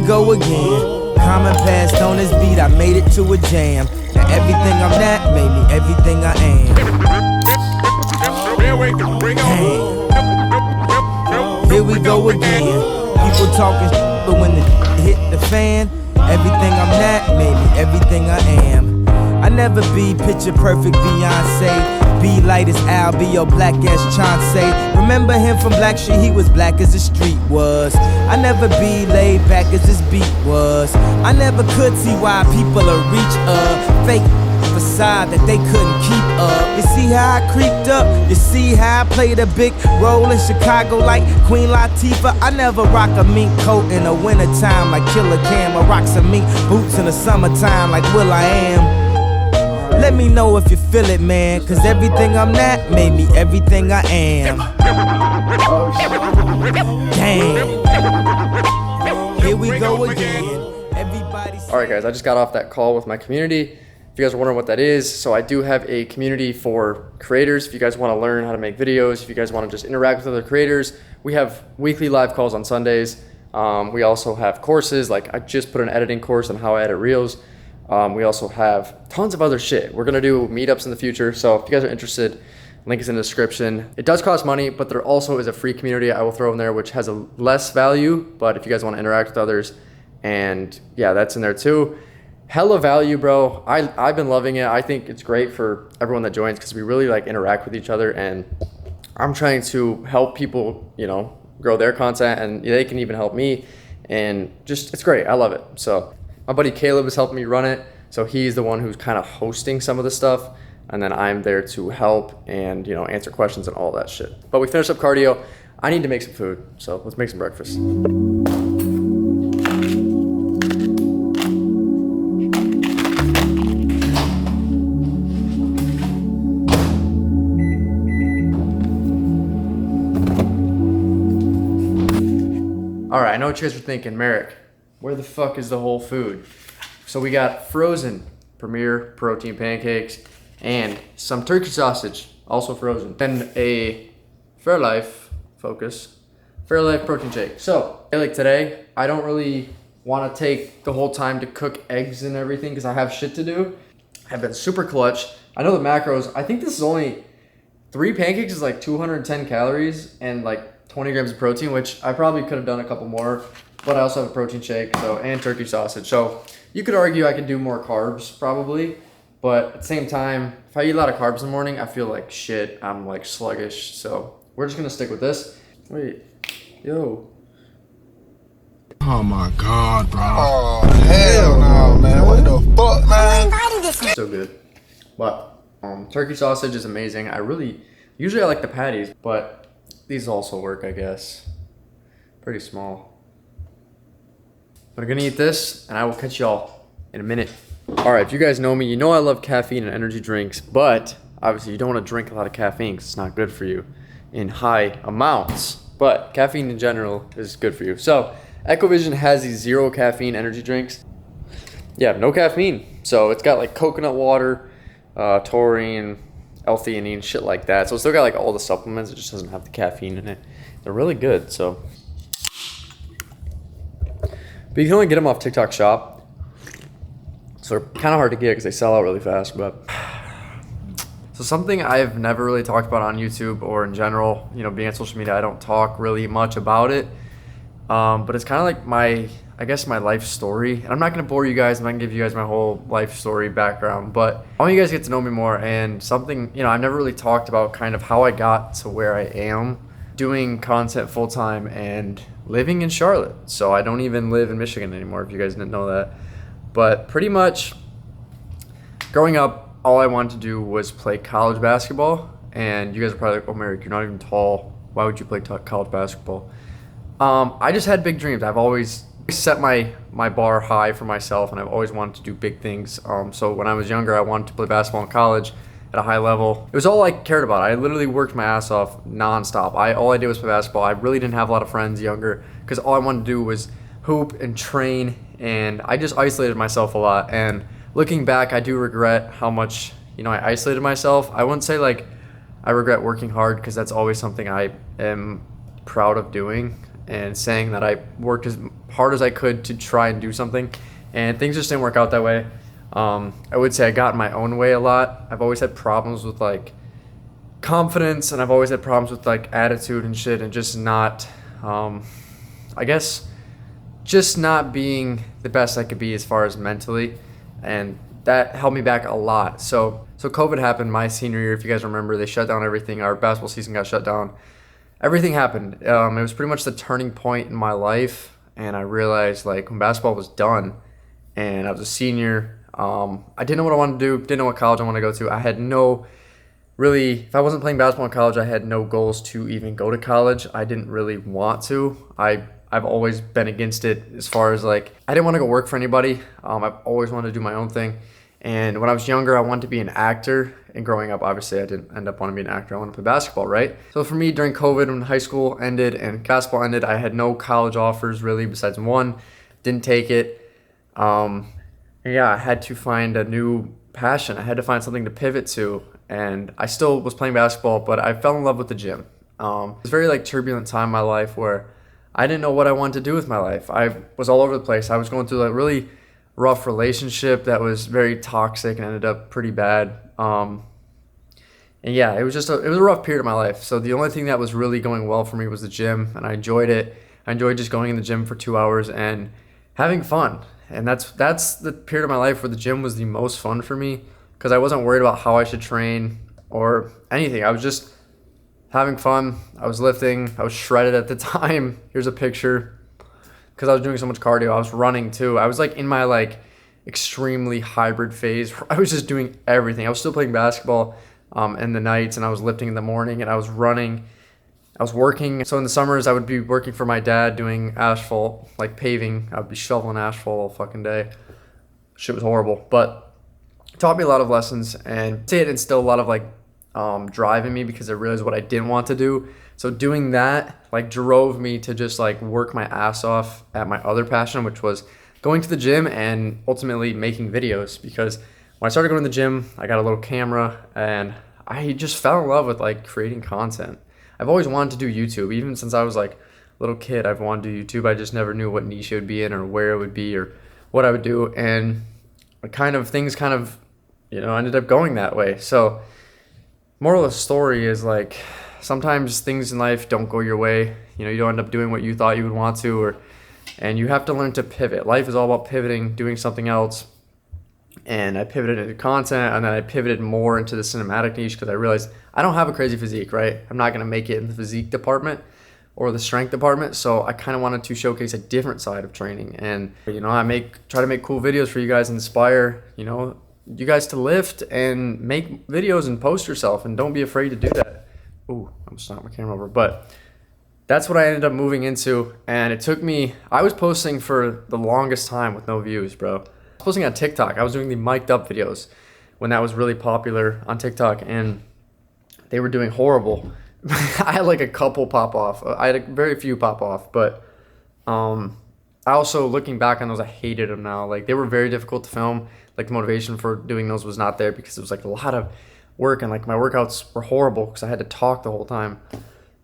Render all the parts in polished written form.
go again. Common passed on this beat, I made it to a jam. And everything I'm not made me everything I am. Damn. Here we go again. People talking but when the hit the fan, everything I'm not made me everything I am. I never be picture perfect Beyonce. Be light as Al, be your black ass Chauncey. Remember him from Black Street, he was black as the street was. I never be laid back as this beat was. I never could see why people are reach a fake facade that they couldn't keep up. You see how I creeped up? You see how I played a big role in Chicago like Queen Latifah? I never rock a mink coat in the wintertime like Killer Cam. I rock some mink boots in the summertime like Will I Am. Let me know if you feel it, man, cause everything I'm not made me everything I am. Damn. Here we go again. Everybody's Alright guys, I just got off that call with my community. If you guys are wondering what that is, so I do have a community for creators. If you guys want to learn how to make videos, if you guys want to just interact with other creators, we have weekly live calls on Sundays. We also have courses, like I just put an editing course on how I edit reels. We also have tons of other shit. We're gonna do meetups in the future, so if you guys are interested, link is in the description. It does cost money, but there also is a free community I will throw in there which has a less value, but if you guys want to interact with others, and yeah, that's in there too. Hella value, bro. I've been loving it. I think it's great for everyone that joins because we really like interact with each other, and I'm trying to help people, you know, grow their content, and they can even help me, and just, it's great. I love it. So my buddy Caleb is helping me run it, so he's the one who's kind of hosting some of the stuff, and then I'm there to help and, you know, answer questions and all that shit. But we finished up cardio. I need to make some food, so let's make some breakfast. All right, I know what you guys are thinking, Merik, where the fuck is the whole food? So we got frozen Premier protein pancakes and some turkey sausage, also frozen. Then a Fairlife protein shake. So like today, I don't really want to take the whole time to cook eggs and everything because I have shit to do. I've been super clutch. I know the macros, I think this is only 3 pancakes is like 210 calories and like 20 grams of protein, which I probably could have done a couple more. But I also have a protein shake, so, and turkey sausage. So you could argue I could do more carbs probably, but at the same time, if I eat a lot of carbs in the morning, I feel like shit. I'm like sluggish. So we're just gonna stick with this. Wait, yo. Oh my God, bro. Oh, hell no, man. What the fuck, man? So good. But turkey sausage is amazing. Usually I like the patties, but these also work, I guess. Pretty small. But I'm gonna eat this, and I will catch y'all in a minute. All right, if you guys know me, you know I love caffeine and energy drinks, but obviously you don't want to drink a lot of caffeine because it's not good for you in high amounts. But caffeine in general is good for you. So Ecovision has these 0 caffeine energy drinks. Yeah, no caffeine. So it's got like coconut water, taurine, L-theanine, shit like that. So it's still got like all the supplements. It just doesn't have the caffeine in it. They're really good. So. But you can only get them off TikTok Shop. So they're kind of hard to get because they sell out really fast. But so something I've never really talked about on YouTube or in general, you know, being on social media, I don't talk really much about it. But it's kind of like my life story. And I'm not going to bore you guys. I'm not going to give you guys my whole life story background. But I want you guys to get to know me more. And something, you know, I've never really talked about kind of how I got to where I am doing content full time and living in Charlotte. So I don't even live in Michigan anymore, if you guys didn't know that. But pretty much growing up, all I wanted to do was play college basketball. And you guys are probably like, oh, Merik, you're not even tall. Why would you play college basketball? I just had big dreams. I've always set my bar high for myself, and I've always wanted to do big things. So when I was younger, I wanted to play basketball in college at a high level. It was all I cared about. I literally worked my ass off nonstop. All I did was play basketball. I really didn't have a lot of friends younger because all I wanted to do was hoop and train, and I just isolated myself a lot. And looking back, I do regret how much, you know, I isolated myself. I wouldn't say like I regret working hard because that's always something I am proud of doing. and saying that I worked as hard as I could to try and do something, and things just didn't work out that way. I would say I got in my own way a lot. I've always had problems with like confidence, and I've always had problems with like attitude and shit, and just not, I guess, just not being the best I could be as far as mentally, and that held me back a lot. So COVID happened my senior year. If you guys remember, they shut down everything. Our basketball season got shut down. Everything happened. It was pretty much the turning point in my life, and I realized like when basketball was done, and I was a senior, I didn't know what I wanted to do. Didn't know what college I wanted to go to. I had no really. If I wasn't playing basketball in college, I had no goals to even go to college. I didn't really want to. I've always been against it as far as like I didn't want to go work for anybody. I've always wanted to do my own thing. And when I was younger, I wanted to be an actor. And growing up, obviously, I didn't end up wanting to be an actor. I wanted to play basketball, right? So for me, during COVID, when high school ended and basketball ended, I had no college offers really besides one. Didn't take it. Yeah, I had to find a new passion. I had to find something to pivot to. And I still was playing basketball, but I fell in love with the gym. It was a very like turbulent time in my life where I didn't know what I wanted to do with my life. I was all over the place. I was going through a really rough relationship that was very toxic and ended up pretty bad. And yeah, it was a rough period of my life. So the only thing that was really going well for me was the gym, and I enjoyed it. I enjoyed just going in the gym for 2 hours and having fun. And that's the period of my life where the gym was the most fun for me, because I wasn't worried about how I should train or anything. I was just having fun. I was lifting. I was shredded at the time. Here's a picture. Because I was doing so much cardio. I was running too. I was like in my like extremely hybrid phase where I was just doing everything. I was still playing basketball in the nights, and I was lifting in the morning, and I was running. I was working. So in the summers, I would be working for my dad doing asphalt, like paving. I would be shoveling asphalt all fucking day. Shit was horrible. But it taught me a lot of lessons, and it instilled a lot of like drive in me, because I realized what I didn't want to do. So doing that like drove me to just like work my ass off at my other passion, which was going to the gym and ultimately making videos. Because when I started going to the gym, I got a little camera, and I just fell in love with like creating content. I've always wanted to do YouTube. Even since I was like a little kid, I've wanted to do YouTube. I just never knew what niche it would be in, or where it would be, or what I would do. And things ended up going that way. So moral of the story is like, sometimes things in life don't go your way. You don't end up doing what you thought you would want to, and you have to learn to pivot. Life is all about pivoting, doing something else. And I pivoted into content, and then I pivoted more into the cinematic niche, because I realized I don't have a crazy physique, right? I'm not going to make it in the physique department or the strength department. So I kind of wanted to showcase a different side of training. And, I try to make cool videos for you guys, inspire, you guys to lift and make videos and post yourself, and don't be afraid to do that. Ooh, I'm just knocking my camera over. But that's what I ended up moving into. And it took me, I was posting for the longest time with no views, bro. I was posting on TikTok. I was doing the mic'd up videos when that was really popular on TikTok, and they were doing horrible. I had like a couple pop off. I had very few pop off, but I also, looking back on those, I hated them now. Like, they were very difficult to film. Like, the motivation for doing those was not there, because it was like a lot of work, and like my workouts were horrible because I had to talk the whole time.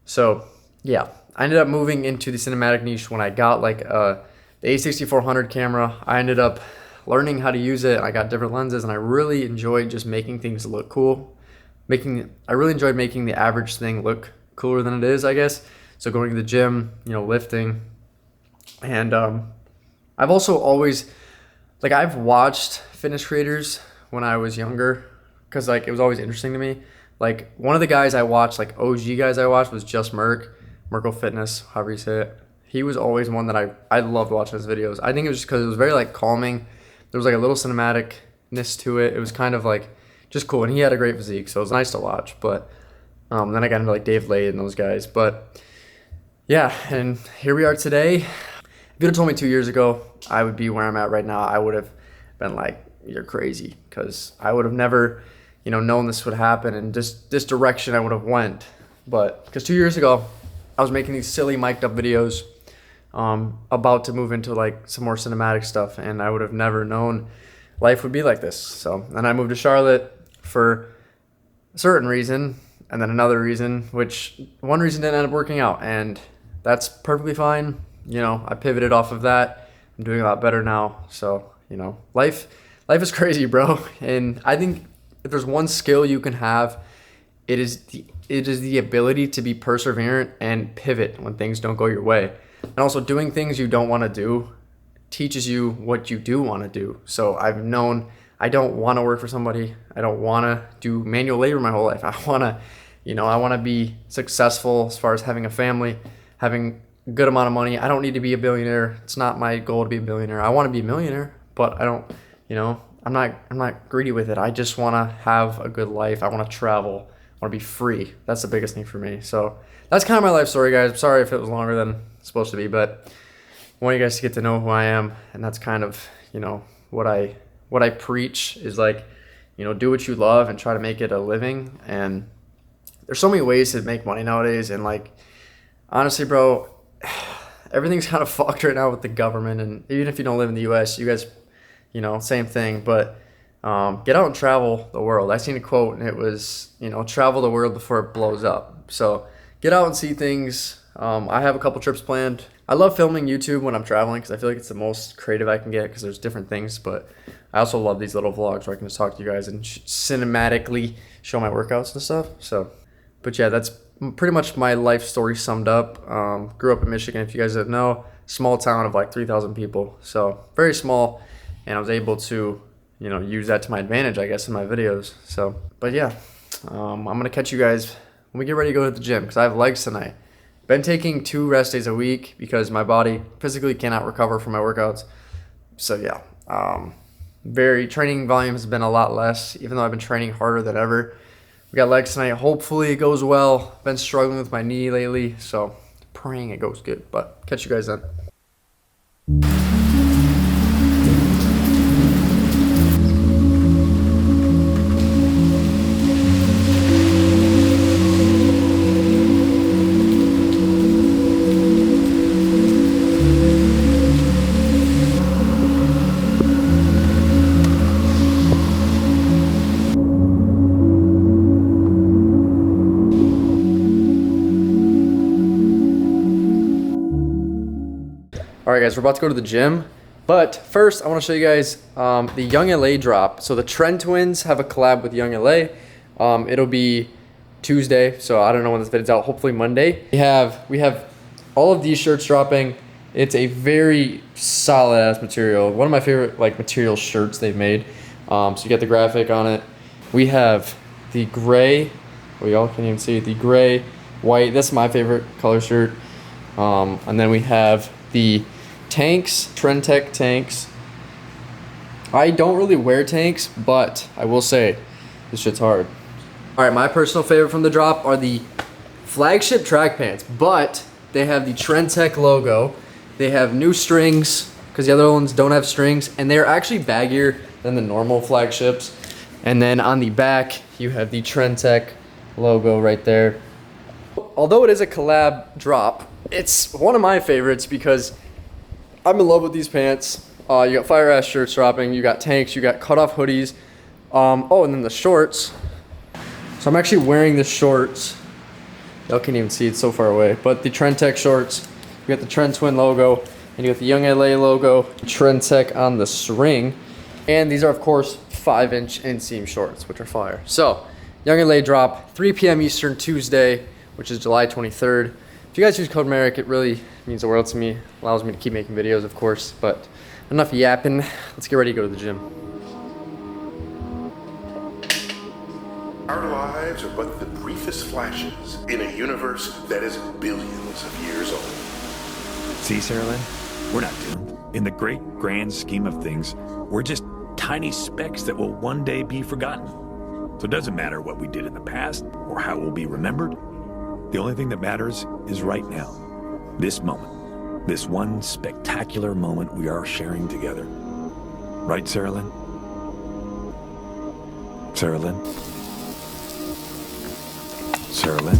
So yeah, I ended up moving into the cinematic niche when I got like the A6400 camera. I ended up learning how to use it. I got different lenses, and I really enjoyed just making things look cool. I really enjoyed making the average thing look cooler than it is, I guess. So going to the gym, lifting, and I've also always I've watched fitness creators when I was younger, because like it was always interesting to me. Like, one of the guys I watched, like OG guys I watched, was just Merik Fitness, however you say it. He was always one that I loved watching his videos. I think it was just because it was very like calming. There was like a little cinematicness to it. It was kind of like just cool, and he had a great physique, so it was nice to watch. But then I got into like Dave Lade and those guys. But yeah, and here we are today. If you'd have told me 2 years ago I would be where I'm at right now, I would have been like, you're crazy, because I would have never known this would happen, and just this direction I would have went. But because 2 years ago I was making these silly mic'd up videos, about to move into like some more cinematic stuff, and I would have never known life would be like this. So then I moved to Charlotte for a certain reason, and then another reason, which one reason didn't end up working out, and that's perfectly fine. You know, I pivoted off of that. I'm doing a lot better now. So, you know, life is crazy, bro. And I think if there's one skill you can have, it is the ability to be perseverant and pivot when things don't go your way. And also doing things you don't want to do teaches you what you do want to do. So I've known I don't want to work for somebody. I don't want to do manual labor my whole life. I want to be successful as far as having a family, having a good amount of money. I don't need to be a billionaire. It's not my goal to be a billionaire. I want to be a millionaire, but I don't, I'm not greedy with it. I just want to have a good life. I want to travel. I want to be free. That's the biggest thing for me. So that's kind of my life story, guys. I'm sorry if it was longer than it's supposed to be, but I want you guys to get to know who I am. And that's kind of, what I preach is like, do what you love and try to make it a living. And there's so many ways to make money nowadays. And like, honestly, bro, everything's kind of fucked right now with the government. And even if you don't live in the US, you guys, same thing. But get out and travel the world. I seen a quote and it was, travel the world before it blows up. So get out and see things. I have a couple trips planned. I love filming YouTube when I'm traveling because I feel like it's the most creative I can get because there's different things. But I also love these little vlogs where I can just talk to you guys and cinematically show my workouts and stuff. So, but yeah, that's pretty much my life story summed up. Grew up in Michigan, if you guys didn't know, small town of like 3,000 people. So very small, and I was able to, use that to my advantage, I guess, in my videos. So, but yeah, I'm gonna catch you guys when we get ready to go to the gym because I have legs tonight. Been taking 2 rest days a week because my body physically cannot recover from my workouts. So yeah, training volume has been a lot less, even though I've been training harder than ever. We got legs tonight. Hopefully it goes well. Been struggling with my knee lately, so praying it goes good. But catch you guys then. All right, guys, we're about to go to the gym, but first I want to show you guys the YOUNGLA drop. So the Trend Twins have a collab with YOUNGLA. It'll be Tuesday, so I don't know when this video's out. Hopefully Monday. We have all of these shirts dropping. It's a very solid ass material. One of my favorite material shirts they've made. So you get the graphic on it. We have the gray. Well, y'all can't even see it. The gray, white. That's my favorite color shirt. And then we have the tanks, Trend Tech tanks. I don't really wear tanks, but I will say this shit's hard. All right, my personal favorite from the drop are the flagship track pants, but they have the Trend Tech logo. They have new strings because the other ones don't have strings, and they're actually baggier than the normal flagships. And then on the back, you have the Trend Tech logo right there. Although it is a collab drop, it's one of my favorites because I'm in love with these pants. You got fire ass shirts dropping, you got tanks, you got cutoff hoodies. Oh, and then the shorts. So I'm actually wearing the shorts. Y'all can't even see it so far away, but the Trend Tech shorts. You got the Trend Twin logo, and you got the YOUNGLA logo, Trend Tech on the string. And these are, of course, 5-inch inseam shorts, which are fire. So, YOUNGLA drop 3 p.m. Eastern Tuesday, which is July 23rd. If you guys use code Merik, it really means the world to me. Allows me to keep making videos, of course. But enough yapping. Let's get ready to go to the gym. Our lives are but the briefest flashes in a universe that is billions of years old. See, Sarah Lynn? We're not doomed. In the great grand scheme of things, we're just tiny specks that will one day be forgotten. So it doesn't matter what we did in the past or how we'll be remembered. The only thing that matters is right now. This moment. This one spectacular moment we are sharing together. Right, Sarah Lynn? Sarah Lynn? Sarah Lynn?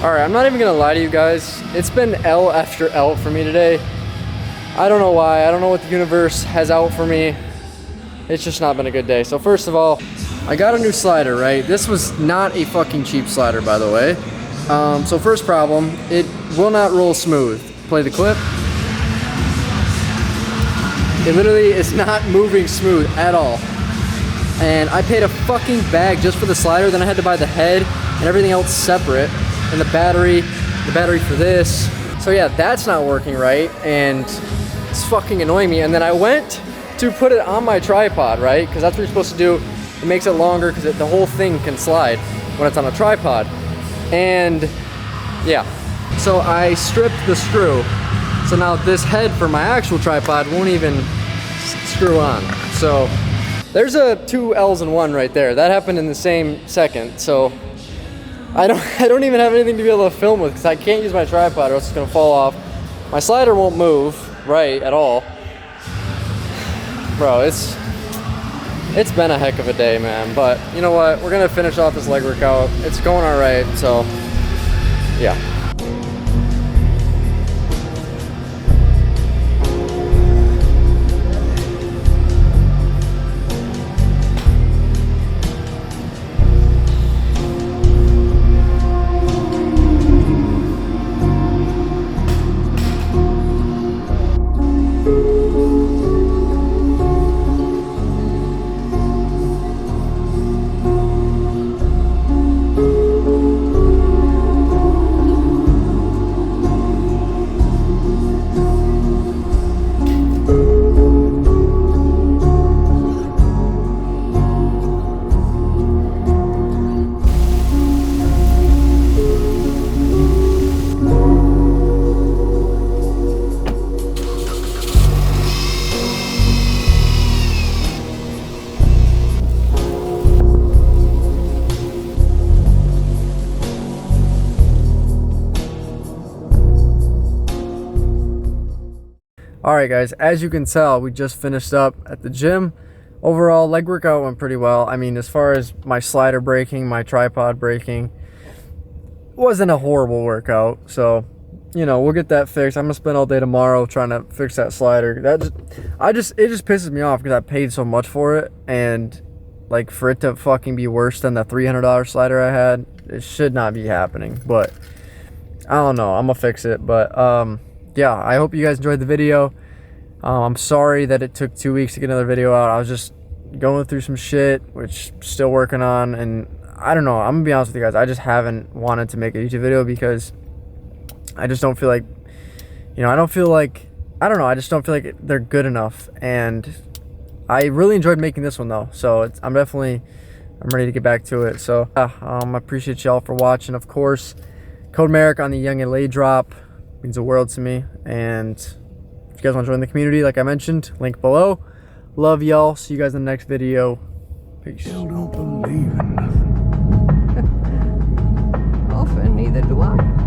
All right, I'm not even gonna lie to you guys. It's been L after L for me today. I don't know why. I don't know what the universe has out for me. It's just not been a good day. So first of all, I got a new slider, right? This was not a fucking cheap slider, by the way. So first problem, it will not roll smooth. Play the clip. It literally is not moving smooth at all. And I paid a fucking bag just for the slider, then I had to buy the head and everything else separate. And the battery for this. So yeah, that's not working right, and it's fucking annoying me. And then I went to put it on my tripod, right? Because that's what you're supposed to do. It makes it longer because the whole thing can slide when it's on a tripod. And yeah, so I stripped the screw. So now this head for my actual tripod won't even screw on. So there's a 2 L's in 1 right there. That happened in the same second. So I don't even have anything to be able to film with because I can't use my tripod or else it's gonna fall off. My slider won't move right at all. Bro, it's been a heck of a day, man. But you know what? We're gonna finish off this leg workout. It's going all right, so yeah. Alright guys, as you can tell, we just finished up at the gym. Overall, leg workout went pretty well. I mean, as far as my slider breaking, my tripod breaking, wasn't a horrible workout. So, you know, we'll get that fixed. I'm gonna spend all day tomorrow trying to fix that slider. It just pisses me off because I paid so much for it, and like for it to fucking be worse than the $300 slider I had, it should not be happening. But I don't know, I'm gonna fix it. But yeah, I hope you guys enjoyed the video. I'm sorry that it took 2 weeks to get another video out. I was just going through some shit, which still working on, and I don't know, I'm gonna be honest with you guys, I just haven't wanted to make a YouTube video because I just don't feel like, you know, I don't know, I just don't feel like they're good enough. And I really enjoyed making this one though, so I'm ready to get back to it. So I appreciate y'all for watching. Of course, code Merik on the YOUNGLA drop means the world to me. And if you guys want to join the community, like I mentioned, link below. Love y'all. See you guys in the next video. Peace. Still don't believe in nothing. Often neither do I.